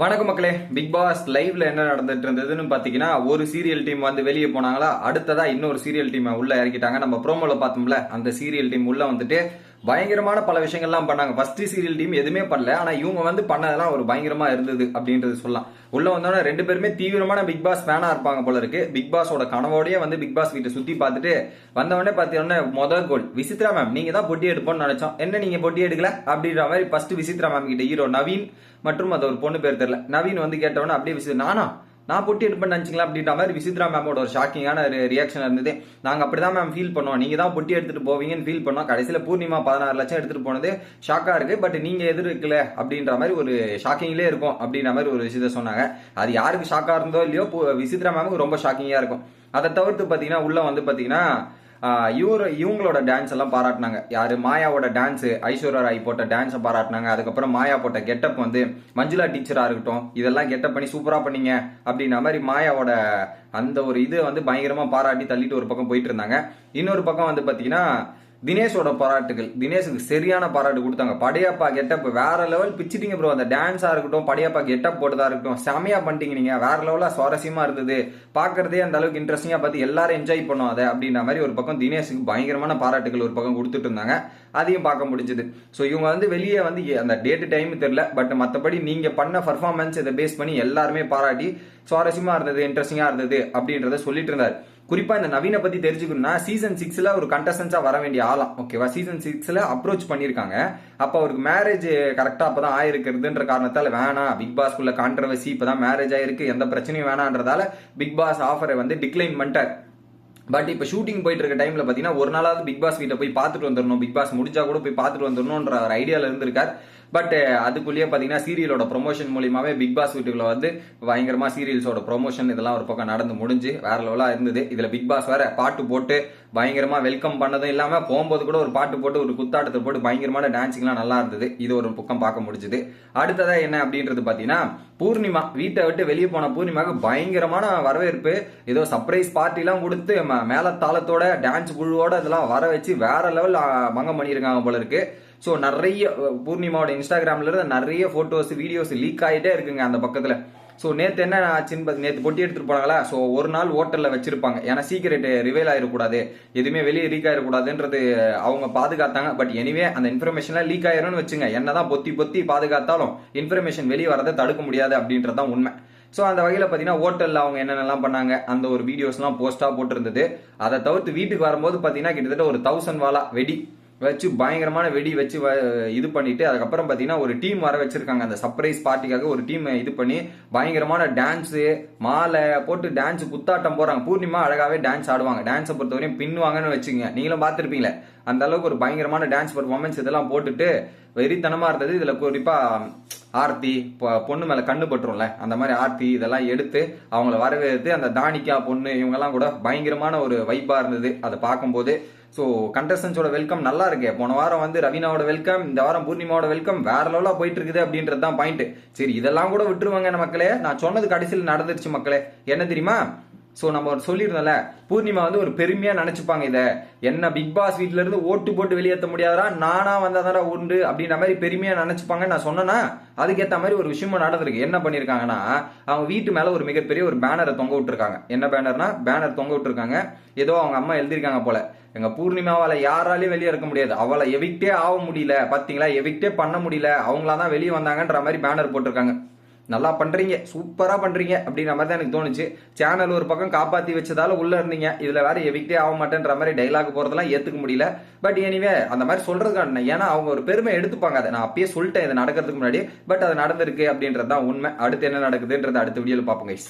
வணக்கம் மக்களே. Big pass லைவ்ல என்ன நடந்துட்டு இருந்ததுன்னு பாத்தீங்கன்னா, ஒரு சீரியல் டீம் வந்து வெளியே போனாங்களா, அடுத்ததா இன்னொரு சீரியல் டீம் உள்ள இறக்கிட்டாங்க. நம்ம ப்ரோமோல பார்த்தோம்ல, அந்த சீரியல் டீம் உள்ள வந்துட்டு பயங்கரமான பல விஷயங்கள்லாம் பண்ணாங்க. ஃபர்ஸ்ட் சீரியல் டீம் எதுவுமே பண்ணல, ஆனா இவங்க வந்து பண்ணதெல்லாம் ஒரு பயங்கரமா இருந்தது அப்படின்றது சொல்லலாம். உள்ள வந்தோட ரெண்டு பேருமே தீவிரமான பிக் பாஸ் ஃபேனா இருப்பாங்க போல இருக்கு. பிக் பாஸோட கனவோடய வந்து பிக் பாஸ் வீட்டை சுத்தி பார்த்துட்டு வந்தவொடனே பாத்தீங்கன்னா முதல் கோல் விசித்ரா மேம், நீங்க தான் பொட்டி எடுப்போம்னு நினைச்சோம், என்ன நீங்க பொட்டி எடுக்கல அப்படின்ற மாதிரி ஃபர்ஸ்ட் விசித்ரா மேம் கிட்ட ஹீரோ நவீன் மற்றும் அது ஒரு பொண்ணு பேர் தெரியல, நவீன் வந்து கேட்டவொடனே அப்படியே நான் பொட்டி எடுப்பேன்னு நினைச்சிங்களா அப்படின்ற மாதிரி விசித்ரா மேமோட ஒரு ஷாக்கிங்கான ரியாக்ஷன் இருந்தது. நாங்க அப்படிதான் மேம் ஃபீல் பண்ணுவோம், நீங்க தான் பொட்டி எடுத்துட்டு போவீங்கன்னு ஃபீல் பண்ணோம். கடைசியில பூர்ணிமா 16 லட்சம் எடுத்துட்டு போனது ஷாக்கா இருக்கு, பட் நீங்க எதிர்க்கல அப்படின்ற மாதிரி ஒரு ஷாக்கிங்லேயே இருக்கும் அப்படின்ற மாதிரி ஒரு விஷயத்த சொன்னாங்க. அது யாருக்கு ஷாக்கா இருந்தோ இல்லையோ, விசித்ரா மேமுக்கு ரொம்ப ஷாக்கிங்கா இருக்கும். அதை தவிர்த்து பாத்தீங்கன்னா உள்ள வந்து பாத்தீங்கன்னா இவங்களோட டான்ஸ் எல்லாம் பாராட்டினாங்க. யாரு மாயாவோட டான்ஸ், ஐஸ்வர்யா ராய் போட்ட டான்ஸை பாராட்டினாங்க. அதுக்கப்புறம் மாயா போட்ட கெட்டப் வந்து மஞ்சுளா டீச்சரா இருக்கட்டும், இதெல்லாம் கெட்டப் பண்ணி சூப்பரா பண்ணீங்க அப்படின்ற மாதிரி மாயாவோட அந்த ஒரு இது வந்து பயங்கரமா பாராட்டி தள்ளிட்டு ஒரு பக்கம் போயிட்டு இருந்தாங்க. இன்னொரு பக்கம் வந்து பாத்தீங்கன்னா தினேஷோட பாராட்டுகள், தினேஷுக்கு சரியான பாராட்டு கொடுத்தாங்க. படையப்பா கெட்டப் வேற லெவல் பிச்சிட்டீங்க ப்ரோ. அந்த டான்ஸா இருக்கட்டும், படையப்பா கெட்டப் போட்டதா இருக்கட்டும், செமையா பண்ணிட்டீங்க நீங்க, வேற லெவலா சுவாரஸ்யமா இருந்தது, பாக்குறதே அந்த அளவுக்கு இன்ட்ரெஸ்டிங்கா பார்த்து எல்லாரும் என்ஜாய் பண்ணும் அதை அப்படின்ற மாதிரி ஒரு பக்கம் தினேஷுக்கு பயங்கரமான பாராட்டுகள் ஒரு பக்கம் கொடுத்துட்டு இருந்தாங்க. அதையும் பார்க்க முடிஞ்சது. ஸோ இவங்க வந்து வெளியே வந்து அந்த டேட் டைம் தெரியல, பட் மற்றபடி நீங்க பண்ண பர்ஃபார்மன்ஸ் இதை பேஸ் பண்ணி எல்லாருமே பாராட்டி சுவாரஸ்யமா இருந்தது, இன்ட்ரெஸ்டிங்கா இருந்தது அப்படின்றத சொல்லிட்டு இருந்தார். குறிப்பா இந்த நவீனை பத்தி தெரிஞ்சுக்கணும்னா, சீசன் 6ல ஒரு கண்டஸ்டன்ஸா வர வேண்டிய ஆளாம். ஓகேவா, சீசன் 6ல அப்ரோச் பண்ணிருக்காங்க. அப்ப அவருக்கு மேரேஜ் கரெக்டா அப்பதான் ஆயிருக்குதுன்ற காரணத்தால வேணாம், பிக் பாஸ்குள்ள கான்ட்ரவர்சி, இப்பதான் மேரேஜ் ஆயிருக்கு, எந்த பிரச்சனையும் வேணான்றதால பிக் பாஸ் ஆஃபரை வந்து டிக்ளைன் பண்ணிட்டார். பட் இப்ப ஷூட்டிங் போயிட்டு இருக்க டைம்ல பாத்தீங்கன்னா ஒரு நாளாவது பிக் பாஸ் வீட்டை போய் பார்த்துட்டு வந்துடணும், பிக் பாஸ் முடிஞ்சா கூட போய் பார்த்துட்டு வந்துடணும்ன்ற ஒரு ஐடியால இருந்திருக்காரு. பட் அதுக்குள்ளேயே பாத்தீங்கன்னா சீரியலோட ப்ரொமோஷன் மூலியமாவே பிக் பாஸ் வீட்டுக்குள்ள வந்து பயங்கரமா சீரியல்ஸோட ப்ரொமோஷன் இதெல்லாம் ஒரு பக்கம் நடந்து முடிஞ்சு வேற லெவலா இருந்தது. இதுல பிக் பாஸ் வேற பாட்டு போட்டு பயங்கரமா வெல்கம் பண்ணதும் இல்லாம போகும்போது கூட ஒரு பாட்டு போட்டு ஒரு குத்தாட்டத்தை போட்டு பயங்கரமான டான்சிங்லாம் நல்லா இருந்தது. இது ஒரு பக்கம் பார்க்க முடிஞ்சது. அடுத்ததா என்ன அப்படின்றது பாத்தீங்கன்னா, பூர்ணிமா வீட்டை விட்டு வெளியே போன பூர்ணிமாவுக்கு பயங்கரமான வரவேற்பு. ஏதோ சர்ப்ரைஸ் பார்ட்டி எல்லாம் கொடுத்து மேலத்தாளத்தோட டான்ஸ் குழுவோட இதெல்லாம் வர வச்சு வேற லெவல் மங்கம் பண்ணியிருக்காங்க போல இருக்கு. ஸோ நிறைய பூர்ணிமாவோட இன்ஸ்டாகிராம்ல இருந்து நிறைய போட்டோஸ் வீடியோஸ் லீக் ஆகிட்டே இருக்குங்க அந்த பக்கத்துல. ஸோ நேற்று என்ன ஆச்சுன்னு நேற்று பொட்டி எடுத்துட்டு போனாங்களா, ஸோ ஒரு நாள் ஹோட்டலில் வச்சிருப்பாங்க, ஏன்னா சீக்கிரட் ரிவைல் ஆயிடக்கூடாது, எதுவுமே வெளியே லீக் ஆயிடக்கூடாதுன்றது அவங்க பாதுகாத்தாங்க. பட் எனிவே அந்த இன்ஃபர்மேஷன்லாம் லீக் ஆயிரும்னு வச்சுங்க, என்னதான் பொத்தி பாதுகாத்தாலும் இன்ஃபர்மேஷன் வெளியே வரதை தடுக்க முடியாது அப்படின்றதான் உண்மை. ஸோ அந்த வகையில் பார்த்தீங்கன்னா ஹோட்டலில் அவங்க என்னென்னலாம் பண்ணாங்க அந்த ஒரு வீடியோஸ்லாம் போஸ்ட்டாக போட்டிருந்தது. அதை தவிர்த்து வீட்டுக்கு வரும்போது பார்த்தீங்கன்னா கிட்டத்தட்ட ஒரு 1000 வாலா வெடி வச்சு பயங்கரமான வெடி வச்சு இது பண்ணிட்டு அதுக்கப்புறம் பாத்தீங்கன்னா ஒரு டீம் வர வச்சிருக்காங்க. அந்த சர்ப்ரைஸ் பார்ட்டிக்காக ஒரு டீம் இது பண்ணி பயங்கரமான டான்ஸ் மாலை போட்டு டான்ஸ் குத்தாட்டம் போறாங்க. பூர்ணிமா அழகாவே டான்ஸ் ஆடுவாங்க, டான்ஸை பொறுத்தவரையும் பின்னுவாங்கன்னு வச்சுங்க, நீங்களும் பார்த்துருப்பீங்களே அந்த அளவுக்கு ஒரு பயங்கரமான டான்ஸ் பர்ஃபார்மன்ஸ் இதெல்லாம் போட்டுட்டு வெறித்தனமா இருந்தது. இதுல குறிப்பா ஆர்த்தி பொண்ணு மேல கண்ணு பட்டுரும்ல, அந்த மாதிரி ஆர்த்தி இதெல்லாம் எடுத்து அவங்கள வரவேற்று அந்த தானிக்கா பொண்ணு இவங்கெல்லாம் கூட பயங்கரமான ஒரு வைப்பா இருந்தது அதை பார்க்கும்போது. ஸோ கண்டஸ்டன்ஸோட வெல்கம் நல்லா இருக்கு. போன வாரம் வந்து ரவீனாவோட வெல்கம், இந்த வாரம் பூர்ணிமாவோட வெல்கம் வேற லெவலா போயிட்டு இருக்குது அப்படின்றது தான் பாயிண்ட். சரி இதெல்லாம் கூட விட்டுருவாங்க மக்களே, நான் சொன்னது கடைசியில் நடந்துருச்சு மக்களே. என்ன தெரியுமா, ஸோ நம்ம சொல்லியிருந்தோம்ல, பூர்ணிமா வந்து ஒரு பெருமையா நினைச்சுப்பாங்க இதை, என்ன பிக் பாஸ் வீட்டுல இருந்து ஓட்டு போட்டு வெளியேற்ற முடியாதா, நானா வந்தாதான உண்டு அப்படின்ற மாதிரி பெருமையா நினைச்சுப்பாங்க. நான் சொன்னேன்னா அதுக்கேற்ற மாதிரி ஒரு விஷயமும் நடந்திருக்கு. என்ன பண்ணிருக்காங்கன்னா, அவங்க வீட்டு மேல ஒரு மிகப்பெரிய ஒரு பேனரை தொங்க விட்டுருக்காங்க. என்ன பேனர்னா, பேனர் தொங்க விட்டுருக்காங்க. ஏதோ அவங்க அம்மா எழுதிருக்காங்க போல, எங்க பூர்ணிமாவால யாராலையும் வெளியே இருக்க முடியாது, அவளை எவிக்டே ஆக முடியல, பாத்தீங்களா எவிக்டே பண்ண முடியல, அவங்களாதான் வெளியே வந்தாங்கன்ற மாதிரி பேனர் போட்டிருக்காங்க. நல்லா பண்றீங்க, சூப்பரா பண்றீங்க அப்படின்ற மாதிரி தான் எனக்கு தோணுச்சு. சேனல் ஒரு பக்கம் காப்பாத்தி வச்சதால உள்ள இருந்தீங்க, இதுல வேற எவிக்டே ஆக மாட்டேன்ற மாதிரி டைலாக் போறதெல்லாம் ஏத்துக்க முடியல. பட் எனிவே அந்த மாதிரி சொல்றதுக்கான, ஏன்னா அவங்க ஒரு பெருமை எடுத்துப்பாங்க. அதை நான் அப்பயே சொல்லிட்டேன் இது நடக்கிறதுக்கு முன்னாடி, பட் அது நடந்திருக்கு அப்படின்றது தான் உண்மை. அடுத்து என்ன நடக்குதுன்றது அடுத்த வீடியோல பார்ப்போம் கைஸ்.